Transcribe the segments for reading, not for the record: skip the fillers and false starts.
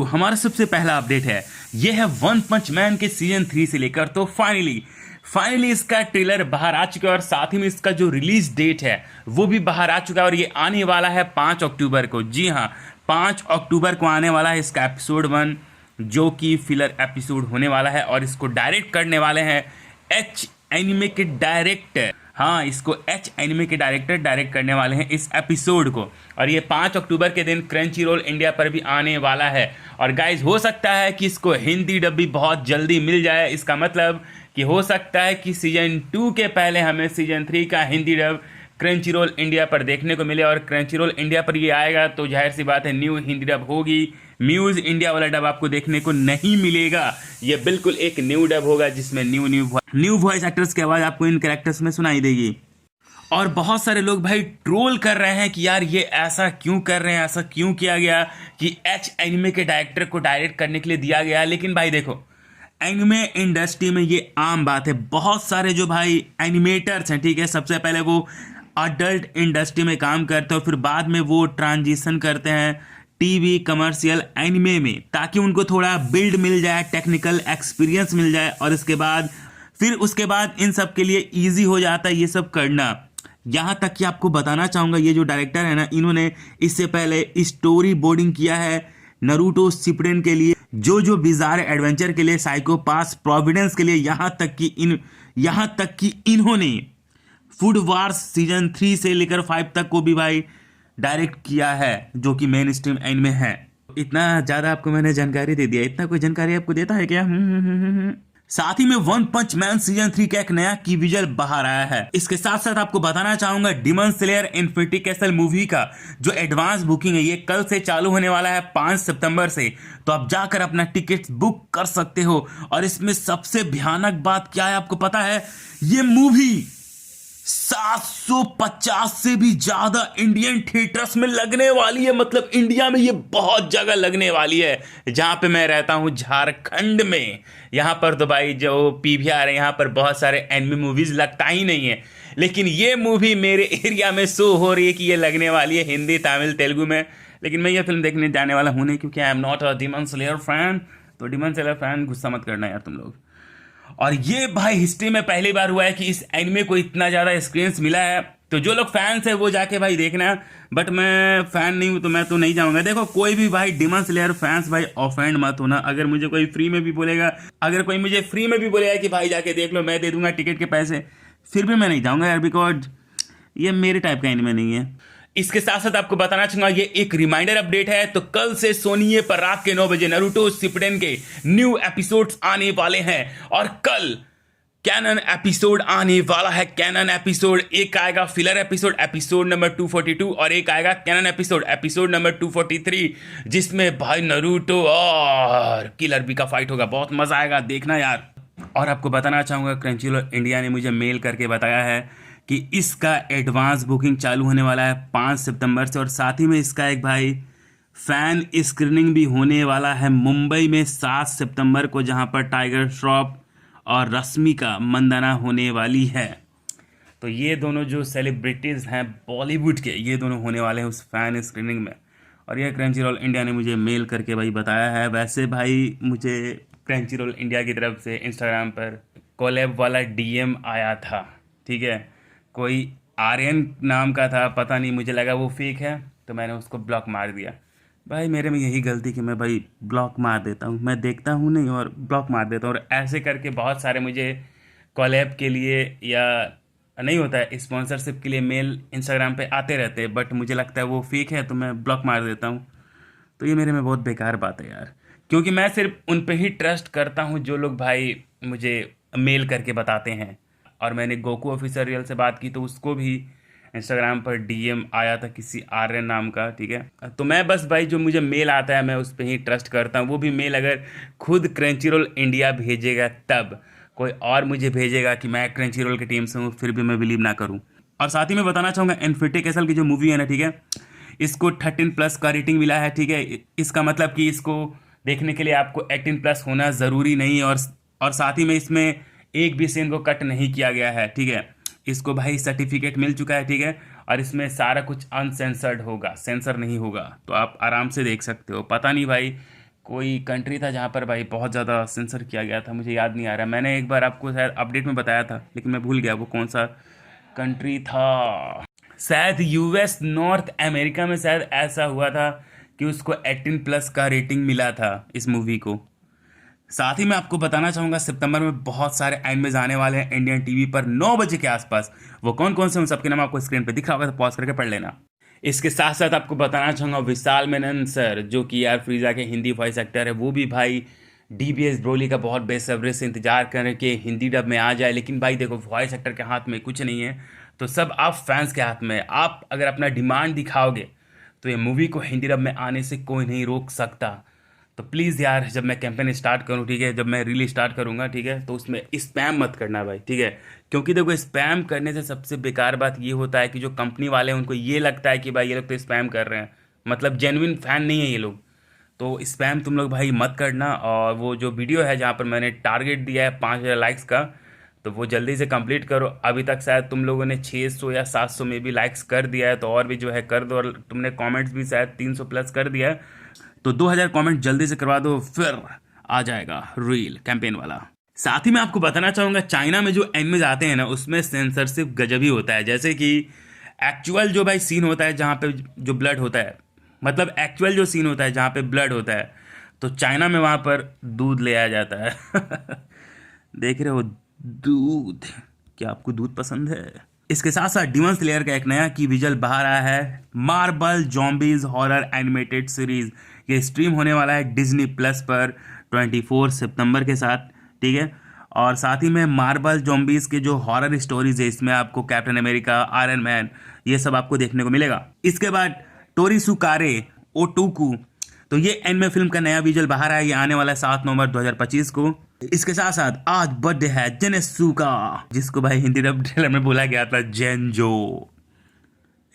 हमारा सबसे पहला अपडेट है, यह है वन पंच मैन के सीजन 3 से लेकर तो फाइनली इसका ट्रेलर बाहर आ चुका है और साथ ही में इसका जो रिलीज डेट है वो भी बाहर आ चुका है और ये आने वाला है 5 अक्टूबर को। जी हाँ, 5 अक्टूबर को आने वाला है इसका एपिसोड 1, जो कि फिलर एपिसोड होने वाला है और इसको डायरेक्ट करने वाले हैं एच एनिमे के डायरेक्टर। हाँ, इसको एच एनिमे के डायरेक्टर डायरेक्ट करने वाले हैं इस एपिसोड को और ये 5 अक्टूबर के दिन क्रंची रोल इंडिया पर भी आने वाला है। और गाइज, हो सकता है कि इसको हिंदी डब भी बहुत जल्दी मिल जाए। इसका मतलब कि हो सकता है कि सीजन 2 के पहले हमें सीजन 3 का Hindi dub Crunchyroll India पर देखने को मिले। और क्रंची रोल इंडिया पर ये आएगा तो जाहिर सी बात है न्यू हिंदी डब होगी। म्यूज इंडिया वाला डब आपको देखने को नहीं मिलेगा। ये बिल्कुल एक न्यू डब होगा जिसमें न्यू वॉइस एक्टर्स की आवाज़ आपको इन कैरेक्टर्स में सुनाई देगी। और बहुत सारे लोग भाई ट्रोल कर रहे हैं कि यार ये ऐसा क्यों कर रहे हैं, ऐसा क्यों किया गया कि एच एनिमे के डायरेक्टर को डायरेक्ट करने के लिए दिया गया। लेकिन भाई देखो, एनिमे इंडस्ट्री में ये आम बात है। बहुत सारे जो भाई एनिमेटर्स हैं, ठीक है, सबसे पहले वो अडल्ट इंडस्ट्री में काम करते हैं और फिर बाद में वो ट्रांजिशन करते हैं टीवी कमर्शियल एनिमे में, ताकि उनको थोड़ा बिल्ड मिल जाए, टेक्निकल एक्सपीरियंस मिल जाए और उसके बाद इन सब के लिए इजी हो जाता है ये सब करना। यहाँ तक कि आपको बताना चाहूँगा, ये जो डायरेक्टर है ना, इन्होंने इससे पहले स्टोरी बोर्डिंग किया है नारुतो शिपुडेन के लिए, जो बिजार एडवेंचर के लिए, साइको पास प्रोविडेंस के लिए, यहाँ तक कि इन्होंने फूड वार्स सीजन 3 से लेकर 5 तक को भी भाई डायरेक्ट किया है, जो कि मेन स्ट्रीम एनिमे है। इतना ज़्यादा आपको मैंने जानकारी दे दिया, इतना कोई जानकारी आपको देता है क्या? साथ ही में वन पंच मैन सीजन 3 का एक नया की विजुअल बाहर आया है। इसके साथ साथ आपको बताना चाहूंगा Demon Slayer Infinity Castle movie का जो एडवांस बुकिंग है ये कल से चालू होने वाला है 5 सितंबर से। तो आप जाकर अपना टिकट बुक कर सकते हो। और इसमें सबसे भयानक बात क्या है आपको पता है? ये मूवी 750 से भी ज्यादा इंडियन थिएटर्स में लगने वाली है। मतलब इंडिया में ये बहुत जगह लगने वाली है। जहां पे मैं रहता हूं झारखंड में, यहां पर तो भाई जो पीवीआर है, यहां पर बहुत सारे एनिमे मूवीज लगता ही नहीं है। लेकिन ये मूवी मेरे एरिया में शो हो रही है कि ये लगने वाली है हिंदी, तमिल, तेलुगु में। लेकिन मैं ये फिल्म देखने जाने वाला हूं नहीं, क्योंकि I am not a Demon Slayer fan. तो डिमन स्लेयर फैन गुस्सा मत करना यार तुम लोग। और ये भाई हिस्ट्री में पहली बार हुआ है कि इस एनिमे को इतना ज़्यादा स्क्रीन्स मिला है। तो जो लोग फैंस है वो जाके भाई देखना। बट मैं फैन नहीं हूँ तो मैं तो नहीं जाऊँगा। देखो, कोई भी भाई डिमन स्लेयर फैंस भाई ऑफेंड मत होना। अगर मुझे कोई फ्री में भी बोलेगा कि भाई जाके देख लो, मैं दे दूंगा टिकट के पैसे, फिर भी मैं नहीं जाऊँगा यार, बिकॉज ये मेरे टाइप का एनिमे नहीं है। इसके साथ साथ आपको बताना चाहूंगा, ये एक रिमाइंडर अपडेट है। तो कल से सोनी पर रात के 9 बजे नारुतो शिपुडेन के न्यू एपिसोड्स आने वाले हैं। और कल कैनन एपिसोड आने वाला है। कैनन एपिसोड एक आएगा फिलर एपिसोड नंबर 242 और एक आएगा कैनन एपिसोड नंबर 243, जिसमें भाई नारुतो और किलर बी का फाइट होगा। बहुत मजा आएगा, देखना यार। और आपको बताना चाहूंगा, क्रंचीरोल इंडिया ने मुझे मेल करके बताया है कि इसका एडवांस बुकिंग चालू होने वाला है 5 सितंबर से। और साथ ही में इसका एक भाई फैन स्क्रीनिंग भी होने वाला है मुंबई में 7 सितंबर को, जहां पर टाइगर श्रॉफ और रश्मिका मंदाना होने वाली है। तो ये दोनों जो सेलिब्रिटीज़ हैं बॉलीवुड के, ये दोनों होने वाले हैं उस फैन स्क्रीनिंग में। और ये क्रंचीरोल इंडिया ने मुझे मेल करके भाई बताया है। वैसे भाई मुझे क्रंचीरोल इंडिया की तरफ से इंस्टाग्राम पर कोलैब वाला डीएम आया था, ठीक है, कोई आर्यन नाम का था, पता नहीं, मुझे लगा वो फेक है तो मैंने उसको ब्लॉक मार दिया। भाई मेरे में यही गलती कि मैं भाई ब्लॉक मार देता हूँ, मैं देखता हूँ नहीं और ब्लॉक मार देता हूँ। और ऐसे करके बहुत सारे मुझे कॉलैब के लिए या नहीं होता है स्पॉन्सरशिप के लिए मेल इंस्टाग्राम पे आते रहते हैं, बट मुझे लगता है वो फेक है तो मैं ब्लॉक मार देता हूँ। तो ये मेरे में बहुत बेकार बात है यार, क्योंकि मैं सिर्फ उन पे ही ट्रस्ट करता हूँ जो लोग भाई मुझे मेल करके बताते हैं। और मैंने गोकू ऑफिसर रियल से बात की तो उसको भी इंस्टाग्राम पर डीएम आया था किसी आर्यन नाम का, ठीक है। तो मैं बस भाई जो मुझे मेल आता है मैं उस पर ही ट्रस्ट करता हूँ। वो भी मेल अगर खुद क्रंचीरोल इंडिया भेजेगा तब, कोई और मुझे भेजेगा कि मैं क्रंचीरोल की टीम से हूँ फिर भी मैं बिलीव ना करूँ। और साथ ही मैं बताना चाहूँगा, इन्फिनिटी कैसल की जो मूवी है ना, ठीक है, इसको 13+ का रेटिंग मिला है, ठीक है। इसका मतलब कि इसको देखने के लिए आपको 18+ होना ज़रूरी नहीं। और साथ ही में इसमें एक भी सीन को कट नहीं किया गया है, ठीक है। इसको भाई सर्टिफिकेट मिल चुका है, ठीक है। और इसमें सारा कुछ अनसेंसर्ड होगा, सेंसर नहीं होगा, तो आप आराम से देख सकते हो। पता नहीं भाई कोई कंट्री था जहाँ पर भाई बहुत ज़्यादा सेंसर किया गया था, मुझे याद नहीं आ रहा। मैंने एक बार आपको शायद अपडेट में बताया था, लेकिन मैं भूल गया वो कौन सा कंट्री था। शायद यूएस नॉर्थ अमेरिका में शायद ऐसा हुआ था कि उसको 18+ का रेटिंग मिला था इस मूवी को। साथ ही मैं आपको बताना चाहूँगा सितंबर में बहुत सारे एनिमेज आने वाले हैं इंडियन टीवी पर 9 बजे के आसपास। वो कौन कौन से, उन सबके नाम आपको स्क्रीन पे दिख रहा होगा, तो पॉज करके पढ़ लेना। इसके साथ साथ आपको बताना चाहूँगा विशाल मेनन सर, जो कि यार फ्रीजा के हिंदी वॉइस एक्टर है, वो भी भाई डीबीएस ब्रोली का बहुत बेसब्री से इंतजार कर रहे हैं कि हिंदी डब में आ जाए। लेकिन भाई देखो, वॉइस एक्टर के हाथ में कुछ नहीं है, तो सब आप फैंस के हाथ में है। आप अगर अपना डिमांड दिखाओगे तो ये मूवी को हिंदी डब में आने से कोई नहीं रोक सकता। तो प्लीज़ यार, जब मैं कैंपेन स्टार्ट करूँ, ठीक है, जब मैं रिलीज स्टार्ट करूँगा, ठीक है, तो उसमें स्पैम मत करना भाई, ठीक है। क्योंकि देखो, स्पैम करने से सबसे बेकार बात ये होता है कि जो कंपनी वाले हैं उनको ये लगता है कि भाई ये लोग तो स्पैम कर रहे हैं, मतलब जेन्युइन फ़ैन नहीं है ये लोग। तो स्पैम तुम लोग भाई मत करना। और वो जो वीडियो है जहाँ पर मैंने टारगेट दिया है 5000 लाइक्स का, तो वो जल्दी से कंप्लीट करो। अभी तक शायद तुम लोगों ने 600 या 700 में भी लाइक्स कर दिया है, तो और भी जो है कर दो। और तुमने कमेंट्स भी शायद 300+ कर दिया है, तो 2000 कमेंट जल्दी से करवा दो, फिर आ जाएगा रील कैंपेन वाला। साथ ही मैं आपको बताना चाहूँगा, चाइना में जो एनिमेज आते हैं ना, उसमें सेंसरशिप गजब ही होता है। जैसे कि एक्चुअल जो भाई सीन होता है जहाँ पे जो ब्लड होता है, मतलब एक्चुअल जो सीन होता है जहाँ पे ब्लड होता है, तो चाइना में वहाँ पर दूध ले आया जाता है। देख रहे हो, दूध। क्या आपको दूध पसंद है? इसके साथ साथ डिमन स्लेयर का एक नया की विजुअल बाहर आया है, marble zombies horror animated series. ये स्ट्रीम होने वाला है डिज्नी प्लस पर 24 सितंबर के साथ, ठीक है। और साथ ही में मार्बल जॉम्बीज के जो हॉरर स्टोरीज है, इसमें आपको कैप्टन अमेरिका, आयरन मैन, ये सब आपको देखने को मिलेगा। इसके बाद टोरिसुकारे ओटोकू, तो ये एनिमे फिल्म का नया विजुअल बाहर आया, ये आने वाला है 7 नवंबर 2025 को। इसके साथ साथ आज बर्थडे है जेनेसु का, जिसको भाई हिंदी डब ट्रेलर में बोला गया था जेंजो।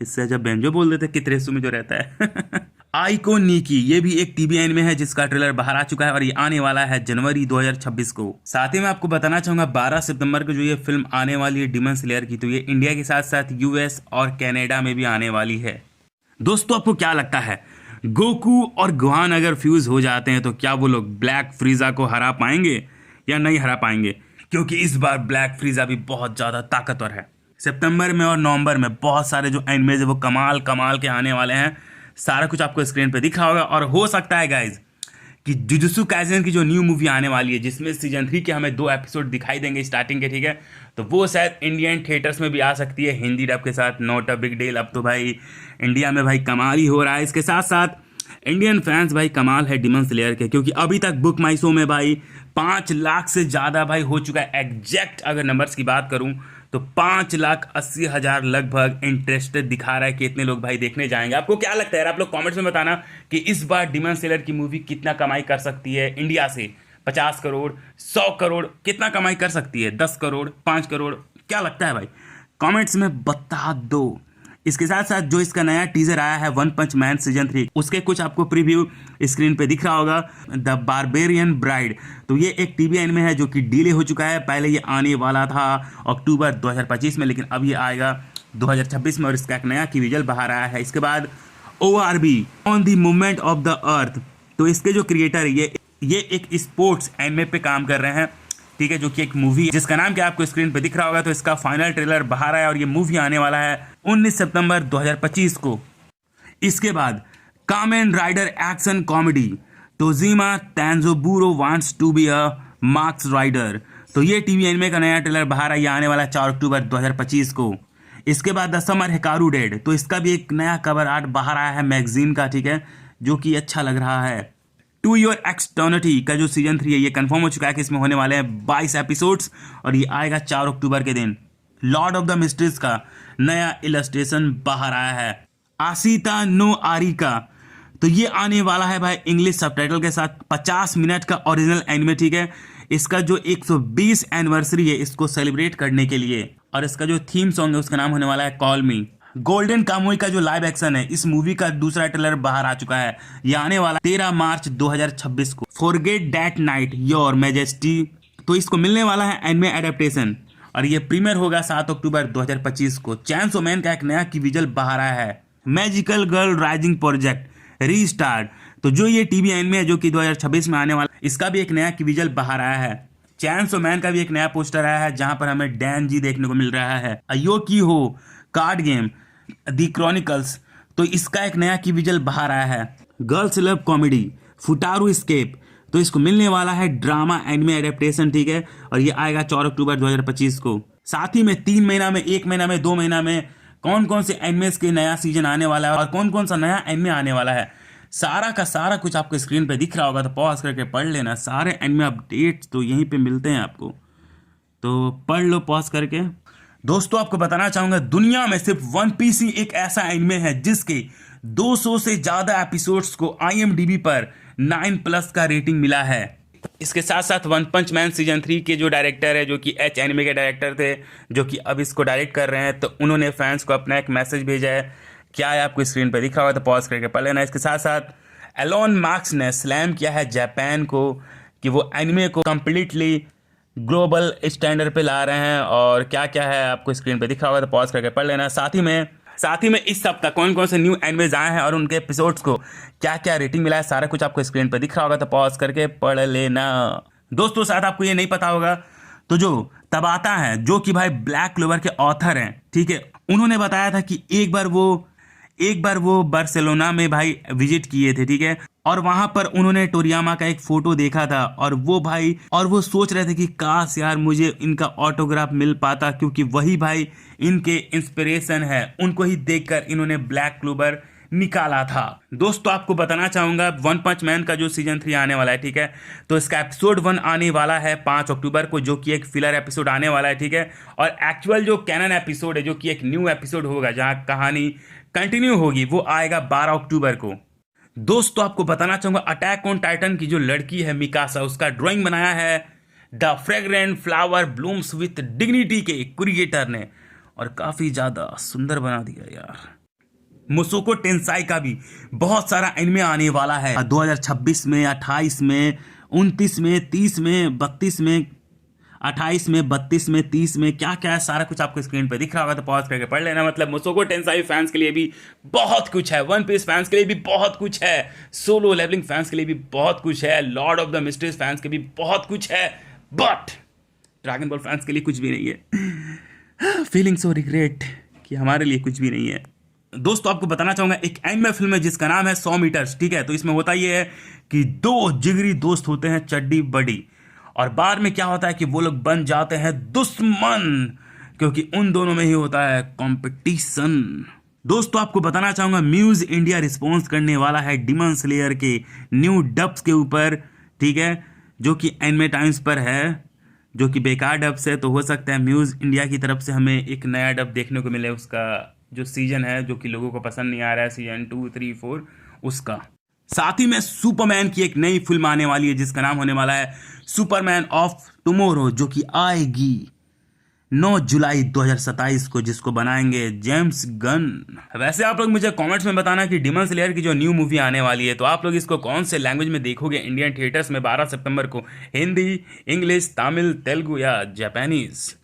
इससे जब बेंजो बोल देते कितरेसु में जो रहता है। आइको नीकी, ये भी एक टीवी एनिमे है जिसका ट्रेलर बाहर आ चुका है और ये आने वाला है जनवरी 2026 को। साथ ही मैं आपको बताना चाहूंगा 12 सितंबर को जो ये फिल्म आने वाली है डिमन स्लेयर की, तो ये इंडिया के साथ साथ यूएस और कनाडा में भी आने वाली है। दोस्तों, आपको क्या लगता है, गोकू और गोहान अगर फ्यूज हो जाते हैं तो क्या वो लोग ब्लैक फ्रीजा को हरा पाएंगे या नहीं हरा पाएंगे? क्योंकि इस बार ब्लैक फ्रीजा भी बहुत ज़्यादा ताकतवर है। सितंबर में और नवंबर में बहुत सारे जो एनिमेज है वो कमाल कमाल के आने वाले हैं। सारा कुछ आपको स्क्रीन पे दिख रहा होगा। और हो सकता है गाइज कि जुजुत्सु काइसेन की जो न्यू मूवी आने वाली है, जिसमें सीजन 3 के हमें 2 एपिसोड दिखाई देंगे स्टार्टिंग के, ठीक है, तो वो शायद इंडियन थिएटर्स में भी आ सकती है हिंदी डब के साथ। Not a big deal. अब तो भाई इंडिया में भाई कमाल ही हो रहा है। इसके साथ साथ इंडियन फैंस भाई कमाल है डिमन स्लेयर के, क्योंकि अभी तक बुक माई शो में भाई 5 लाख से ज़्यादा भाई हो चुका है। एग्जैक्ट अगर नंबर्स की बात करूं तो 5,80,000 लगभग इंटरेस्टेड दिखा रहा है कि इतने लोग भाई देखने जाएंगे। आपको क्या लगता है यार? आप लोग कमेंट्स में बताना कि इस बार डिमन स्लेयर की मूवी कितना कमाई कर सकती है इंडिया से। 50 करोड़, 100 करोड़, कितना कमाई कर सकती है? 10 करोड़, 5 करोड़, क्या लगता है भाई? कमेंट्स में बता दो। इसके साथ साथ जो इसका नया टीजर आया है वन पंच मैन सीजन 3, उसके कुछ आपको प्रीव्यू स्क्रीन पे दिख रहा होगा। द बारबेरियन ब्राइड, तो ये एक टीवी एनिमे है जो कि डिले हो चुका है। पहले ये आने वाला था अक्टूबर 2025 में, लेकिन अब ये आएगा 2026 में और इसका एक नया की विजुअल बाहर आया है। इसके बाद ORB on the movement of the earth, तो इसके जो क्रिएटर ये एक स्पोर्ट्स एनिमे पे काम कर रहे हैं, ठीक है, जो कि एक मूवी है जिसका नाम क्या आपको स्क्रीन पे दिख रहा होगा। तो इसका फाइनल ट्रेलर बाहर आया और ये मूवी आने वाला है 19 सितंबर 2025 को। इसके बाद Kamen Rider action comedy, Tojima Tanjuro wants to be a masked rider, तो ये टीवी एनिमे का नया ट्रेलर बाहर आया, आने वाला 4 अक्टूबर 2025 को। इसके बाद द समर हिकारू डेड, तो इसका भी एक नया कवर आर्ट बाहर आया है मैगजीन का, ठीक है, जो कि अच्छा लग रहा है। टू योर एक्सटर्निटी का जो सीजन 3 है ये कंफर्म हो चुका है कि इसमें होने वाले हैं 22 एपिसोड्स और ये आएगा 4 अक्टूबर के दिन। लॉर्ड ऑफ द मिस्ट्रीज का नया इलस्ट्रेशन बाहर आया है। आसिता नो आरी का, तो ये आने वाला है भाई इंग्लिश सबटाइटल के साथ। 50 मिनट का ओरिजिनल एनिमे, ठीक है। इसका जो 120 एनिवर्सरी है इसको सेलिब्रेट करने के लिए, और इसका जो थीम सॉन्ग है उसका नाम होने वाला है कॉल मी। गोल्डन कामुई का जो लाइव एक्शन है, इस मूवी का दूसरा ट्रेलर बाहर आ चुका है, ये आने वाला 13 मार्च 2026 को। Forget that night your majesty, तो इसको मिलने वाला है एनिमे एडेप्टेशन और ये प्रीमियर होगा 7 अक्टूबर 2025 को। चैंसो मैन का एक नया की विजुअल बाहर आया है। Magical girl rising project restart, तो जो ये टीवी एनिमे है जो कि 2026 में आने वाला, इसका भी एक नया विजुअल बाहर आया है। चैनसो मैन का भी एक नया पोस्टर आया है जहां पर हमें डैन जी देखने को मिल रहा है। अयोकी हो कार्ड गेम दी क्रॉनिकल्स, तो इसका एक नया विजुअल बाहर आया है। गर्ल्स लव कॉमेडी फुटारू एस्केप, तो इसको मिलने वाला है ड्रामा एनिमे एडेप्टेशन, ठीक है, और ये आएगा 4 अक्टूबर 2025 को। साथ ही में 3 महीना में, 1 महीना में, 2 महीना में कौन कौन से एनिमेस के नया सीजन आने वाला है और कौन कौन सा नया एनिमे आने वाला है, सारा का सारा कुछ आपको स्क्रीन पे दिख रहा होगा, तो पॉज करके पढ़ लेना। सारे एनिमे अपडेट्स तो यहीं पे मिलते हैं आपको, तो पढ़ लो पॉज करके। दोस्तों आपको बताना चाहूंगा, दुनिया में सिर्फ वन पीस ही एक ऐसा एनिमे है जिसके 200 से ज्यादा एपिसोड्स को IMDb पर 9+ का रेटिंग मिला है। इसके साथ साथ वन पंच मैन सीजन 3 के जो डायरेक्टर है, जो कि एच एनिमे के डायरेक्टर थे, जो कि अब इसको डायरेक्ट कर रहे हैं, तो उन्होंने फैंस को अपना एक मैसेज भेजा है। क्या है आपको स्क्रीन पर दिख रहा होगा, तो पॉज करके पढ़ लेना। इसके साथ साथ एलोन मार्क्स ने स्लैम किया है जापान को कि वो एनिमे को कंप्लीटली ग्लोबल स्टैंडर्ड पे ला रहे हैं, और क्या क्या है आपको स्क्रीन पे दिख रहा होगा, तो पॉज करके पढ़ लेना। साथ ही में इस सप्ताह कौन कौन से न्यू एनिमेज आए हैं और उनके एपिसोड्स को क्या क्या रेटिंग मिला है, सारा कुछ आपको स्क्रीन पे दिख रहा होगा, तो पॉज करके पढ़ लेना। दोस्तों शायद आपको ये नहीं पता होगा, तो जो तबाता है, जो कि भाई ब्लैक क्लोवर के ऑथर हैं, ठीक है, उन्होंने बताया था कि एक बार वो बार्सिलोना में भाई विजिट किए थे, ठीक है, और वहां पर उन्होंने टोरियामा का एक फोटो देखा था, और वो सोच रहे थे कि काश यार मुझे इनका ऑटोग्राफ मिल पाता, क्योंकि वही भाई इनके इंस्पिरेशन है। उनको ही देखकर इन्होंने ब्लैक क्लोवर निकाला था। दोस्तों आपको बताना चाहूंगा, वन पंच मैन का जो सीजन 3 आने वाला है, ठीक है, तो इसका एपिसोड 1 आने वाला है 5 अक्टूबर को, जो कि एक फिलर एपिसोड आने वाला है, ठीक है, और एक्चुअल जो कैनन एपिसोड है, जो कि एक न्यू एपिसोड होगा जहां कहानी कंटिन्यू होगी, वो आएगा 12 अक्टूबर को। दोस्तों आपको बताना चाहूंगा, अटैक ऑन टाइटन की जो लड़की है मिकासा, उसका ड्राइंग बनाया है The Fragrant Flower Blooms With Dignity के क्रिएटर ने, और काफी ज्यादा सुंदर बना दिया यार। मुसोको टेंसाई का भी बहुत सारा एनिमे आने वाला है 2026 में, 28 में, 29 में, 30 में, 32 में, 28 में, 32 में, 30 में, क्या क्या है सारा कुछ आपको स्क्रीन पे दिख रहा होगा, तो पॉज करके पढ़ लेना। मतलब मुसोको टेंसाई फैंस के लिए भी बहुत कुछ है, वन पीस फैंस के लिए भी बहुत कुछ है, सोलो लेवलिंग फैंस के लिए भी बहुत कुछ है, Lord of the mysteries fans के भी बहुत कुछ है, बट ड्रैगन बॉल फैंस के लिए कुछ भी नहीं है। फीलिंग सो रिग्रेट कि हमारे लिए कुछ भी नहीं है। दोस्तों आपको बताना चाहूंगा, एक एनिमे फिल्म है जिसका नाम है 100 मीटर्स, ठीक है, तो इसमें होता ये है कि 2 जिगरी दोस्त होते हैं चड्डी बड़ी, और बाद में क्या होता है कि वो लोग बन जाते हैं दुश्मन, क्योंकि उन दोनों में ही होता है कंपटीशन। दोस्तों आपको बताना चाहूंगा, म्यूज इंडिया रिस्पॉन्स करने वाला है डिमन स्लेयर के न्यू डब्स के ऊपर, ठीक है, जो कि एनिमे टाइम्स पर है, जो कि बेकार डब्स है, तो हो सकता है म्यूज इंडिया की तरफ से हमें एक नया डब देखने को मिले, उसका जो सीजन है जो कि लोगों को पसंद नहीं आ रहा है, सीजन 2, 3, 4 उसका। साथ ही में सुपरमैन की एक नई फिल्म आने वाली है जिसका नाम होने वाला है सुपरमैन ऑफ टुमारो, जो कि आएगी 9 जुलाई 2027 को, जिसको बनाएंगे जेम्स गन। वैसे आप लोग मुझे कमेंट्स में बताना कि डिमन स्लेयर की जो न्यू मूवी आने वाली है, तो आप लोग इसको कौन से लैंग्वेज में देखोगे इंडियन थिएटर्स में 12 सितंबर को, हिंदी, इंग्लिश, तमिल, तेलुगु या जापानीज।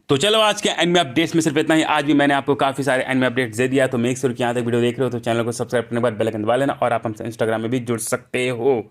तो चलो आज के एनिमे अपडेट्स में सिर्फ इतना ही। आज भी मैंने आपको काफी सारे एनिमे अपडेट्स दे दिया, तो मेक श्योर कि यहाँ तक वीडियो देख रहे हो तो चैनल को सब्सक्राइब करने के बाद बेल आइकन दबा लेना, और आप हमसे इंस्टाग्राम में भी जुड़ सकते हो।